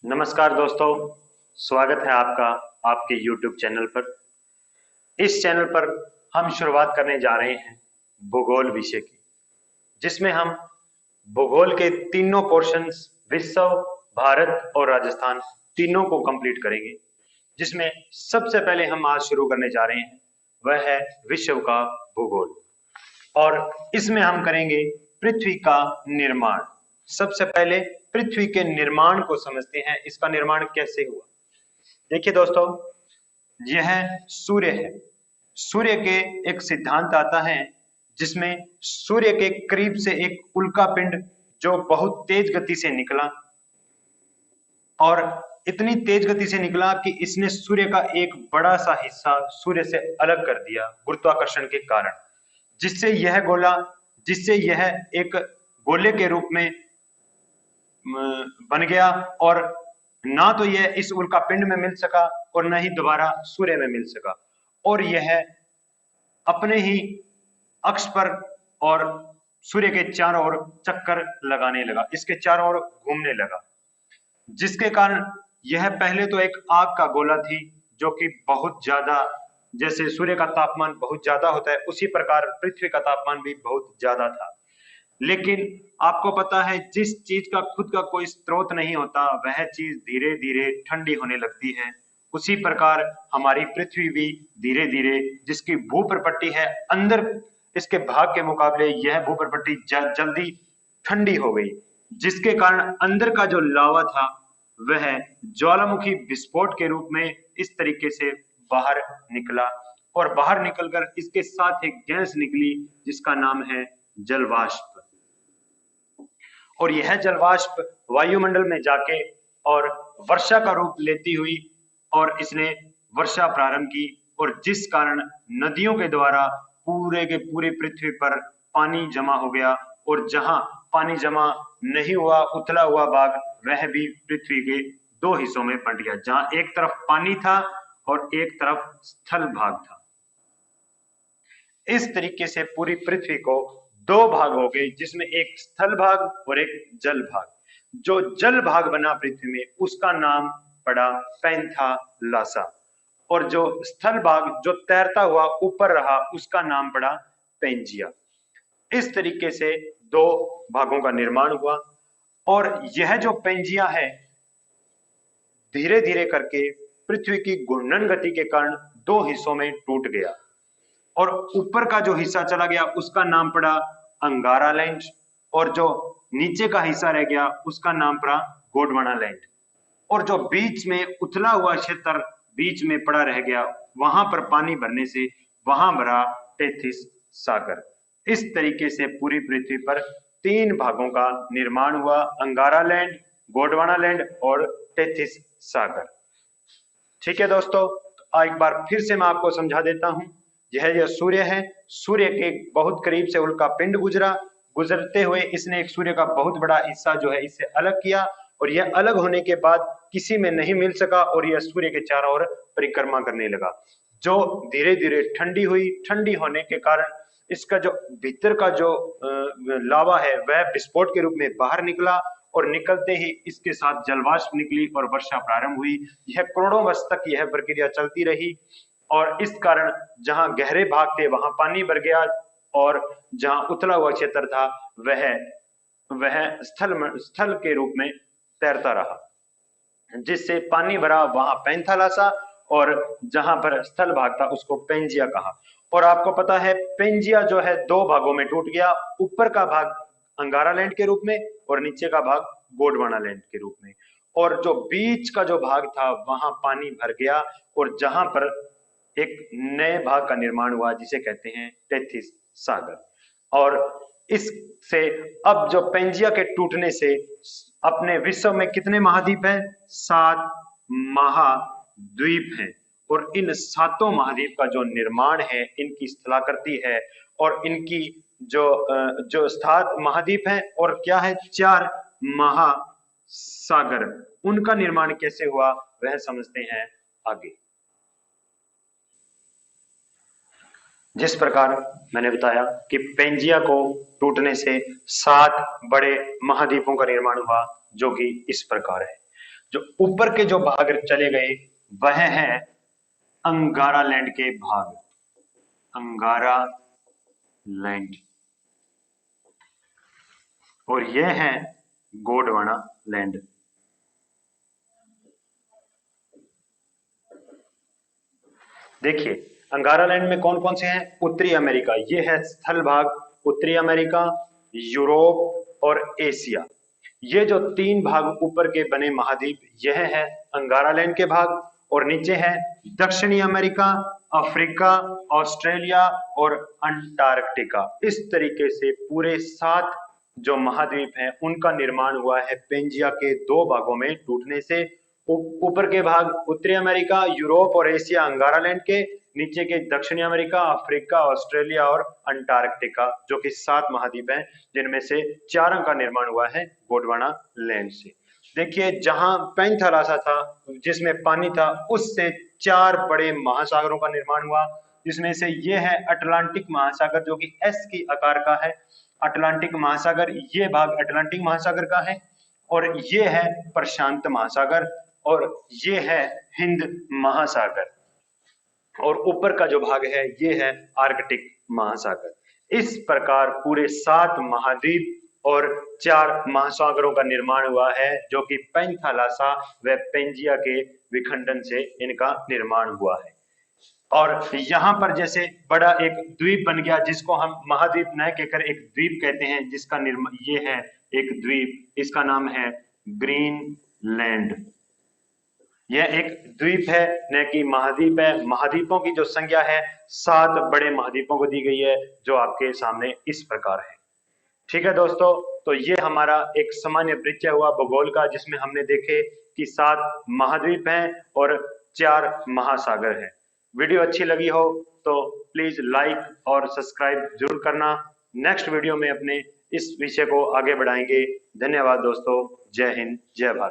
नमस्कार दोस्तों, स्वागत है आपका आपके YouTube चैनल पर। इस चैनल पर हम शुरुआत करने जा रहे हैं भूगोल विषय की, जिसमें हम भूगोल के तीनों पोर्शंस विश्व, भारत और राजस्थान तीनों को कंप्लीट करेंगे। जिसमें सबसे पहले हम आज शुरू करने जा रहे हैं वह है विश्व का भूगोल, और इसमें हम करेंगे पृथ्वी का निर्माण। सबसे पहले पृथ्वी के निर्माण को समझते हैं, इसका निर्माण कैसे हुआ। देखिए दोस्तों, यह सूर्य है। सूर्य के एक सिद्धांत आता है जिसमें सूर्य के करीब से एक उल्का पिंड जो बहुत तेज गति से निकला, और इतनी तेज गति से निकला कि इसने सूर्य का एक बड़ा सा हिस्सा सूर्य से अलग कर दिया गुरुत्वाकर्षण के कारण, जिससे यह एक गोले के रूप में बन गया, और ना तो यह इस उल्का पिंड में मिल सका और न ही दोबारा सूर्य में मिल सका, और यह अपने ही अक्ष पर और सूर्य के चारों ओर चक्कर लगाने लगा, इसके चारों ओर घूमने लगा, जिसके कारण यह पहले तो एक आग का गोला थी जो कि बहुत ज्यादा, जैसे सूर्य का तापमान बहुत ज्यादा होता है उसी प्रकार पृथ्वी का तापमान भी बहुत ज्यादा था। लेकिन आपको पता है, जिस चीज का खुद का कोई स्रोत नहीं होता वह चीज धीरे धीरे ठंडी होने लगती है। उसी प्रकार हमारी पृथ्वी भी धीरे धीरे, जिसकी भूप्रपट्टी है अंदर, इसके भाग के मुकाबले यह भूप्रपट्टी जल्दी ठंडी हो गई, जिसके कारण अंदर का जो लावा था वह ज्वालामुखी विस्फोट के रूप में इस तरीके से बाहर निकला, और बाहर निकलकर इसके साथ एक गैस निकली जिसका नाम है जलवाष्प। और यह जलवाष्प वायुमंडल में जाके और वर्षा का रूप लेती हुई और इसने वर्षा प्रारंभ की, और जिस कारण नदियों के द्वारा पूरे के पूरे पृथ्वी पर पानी जमा हो गया, और जहां पानी जमा नहीं हुआ उथला हुआ भाग वह भी पृथ्वी के दो हिस्सों में बंट गया, जहां एक तरफ पानी था और एक तरफ स्थल भाग था। इस तरीके से पूरी पृथ्वी को दो भाग हो गए, जिसमें एक स्थल भाग और एक जल भाग। जो जल भाग बना पृथ्वी में उसका नाम पड़ा पैंथालासा, और जो स्थल भाग जो तैरता हुआ ऊपर रहा उसका नाम पड़ा पेंजिया। इस तरीके से दो भागों का निर्माण हुआ, और यह जो पेंजिया है धीरे धीरे करके पृथ्वी की घूर्णन गति के कारण दो हिस्सों में टूट गया, और ऊपर का जो हिस्सा चला गया उसका नाम पड़ा अंगारा लैंड, और जो नीचे का हिस्सा रह गया उसका नाम पड़ा गोंडवाना लैंड, और जो बीच में उथला हुआ क्षेत्र बीच में पड़ा रह गया वहां पर पानी भरने से वहां भरा टेथिस सागर। इस तरीके से पूरी पृथ्वी पर तीन भागों का निर्माण हुआ, अंगारा लैंड, गोंडवाना लैंड और टेथिस सागर। ठीक है दोस्तों, तो एक बार फिर से मैं आपको समझा देता हूं। यह सूर्य है, सूर्य के बहुत करीब से उल्का पिंड गुजरते हुए इसने एक सूर्य का बहुत बड़ा हिस्सा जो है इससे अलग किया, और यह अलग होने के बाद किसी में नहीं मिल सका और यह सूर्य के चारों ओर परिक्रमा करने लगा, जो धीरे धीरे ठंडी हुई। ठंडी होने के कारण इसका जो भीतर का जो लावा है वह विस्फोट के रूप में बाहर निकला, और निकलते ही इसके साथ जलवाष्प निकली और वर्षा प्रारंभ हुई। यह करोड़ों वर्ष तक यह प्रक्रिया चलती रही, और इस कारण जहां गहरे भाग थे वहां पानी भर गया, और जहां उथला हुआ क्षेत्र था वह स्थल के रूप में तैरता रहा, जिससे पानी भरा वहां पैंथालासा, और जहां पर स्थल भाग था उसको पेंजिया कहा। और आपको पता है पेंजिया जो है दो भागों में टूट गया, ऊपर का भाग अंगारा लैंड के रूप में और नीचे का भाग गोंडवाना लैंड के रूप में, और जो बीच का जो भाग था वहां पानी भर गया, और जहां पर एक नए भाग का निर्माण हुआ जिसे कहते हैं टेथिस सागर। और इससे अब जो पेंजिया के टूटने से अपने विश्व में कितने महाद्वीप हैं? 7 महाद्वीप हैं, और इन सातों महाद्वीप का जो निर्माण है, इनकी स्थलाकृति है, और इनकी जो सात महाद्वीप हैं और क्या है 4 महासागर, उनका निर्माण कैसे हुआ वह समझते हैं आगे। जिस प्रकार मैंने बताया कि पेंजिया को टूटने से 7 बड़े महाद्वीपों का निर्माण हुआ, जो कि इस प्रकार है। जो ऊपर के जो भाग चले गए वह है अंगारा लैंड के भाग, अंगारा लैंड, और यह है गोंडवाना लैंड। देखिए अंगारा लैंड में कौन कौन से हैं? उत्तरी अमेरिका, ये है स्थल भाग, उत्तरी अमेरिका, यूरोप और एशिया। ये जो तीन भाग ऊपर के बने महाद्वीप, यह है अंगारा लैंड के भाग, और नीचे है दक्षिणी अमेरिका, अफ्रीका, ऑस्ट्रेलिया और अंटार्कटिका। इस तरीके से पूरे 7 जो महाद्वीप हैं उनका निर्माण हुआ है पेंजिया के 2 भागों में टूटने से। ऊपर के भाग उत्तरी अमेरिका, यूरोप और एशिया अंगारा लैंड के, नीचे के दक्षिणी अमेरिका, अफ्रीका, ऑस्ट्रेलिया और अंटार्कटिका, जो कि 7 महाद्वीप हैं, जिनमें से 4 का निर्माण हुआ है गोंडवाना लैंड से। देखिए जहां पैंथालासा था जिसमें पानी था, उससे 4 बड़े महासागरों का निर्माण हुआ, जिसमें से ये है अटलांटिक महासागर जो कि एस की आकार का है, अटलांटिक महासागर, ये भाग अटलांटिक महासागर का है, और ये है प्रशांत महासागर, और ये है हिंद महासागर, और ऊपर का जो भाग है ये है आर्कटिक महासागर। इस प्रकार पूरे 7 महाद्वीप और 4 महासागरों का निर्माण हुआ है, जो कि पैंथालासा व पेंजिया के विखंडन से इनका निर्माण हुआ है। और यहाँ पर जैसे बड़ा एक द्वीप बन गया, जिसको हम महाद्वीप न कहकर एक द्वीप कहते हैं, जिसका निर्माण ये है एक द्वीप, इसका नाम है ग्रीनलैंड। यह एक द्वीप है न कि महाद्वीप है। महाद्वीपों की जो संख्या है 7 बड़े महाद्वीपों को दी गई है, जो आपके सामने इस प्रकार है। ठीक है दोस्तों, तो ये हमारा एक सामान्य परिचय हुआ भूगोल का, जिसमें हमने देखे कि 7 महाद्वीप हैं और 4 महासागर हैं। वीडियो अच्छी लगी हो तो प्लीज लाइक और सब्सक्राइब जरूर करना। नेक्स्ट वीडियो में अपने इस विषय को आगे बढ़ाएंगे। धन्यवाद दोस्तों, जय हिंद, जय भारत।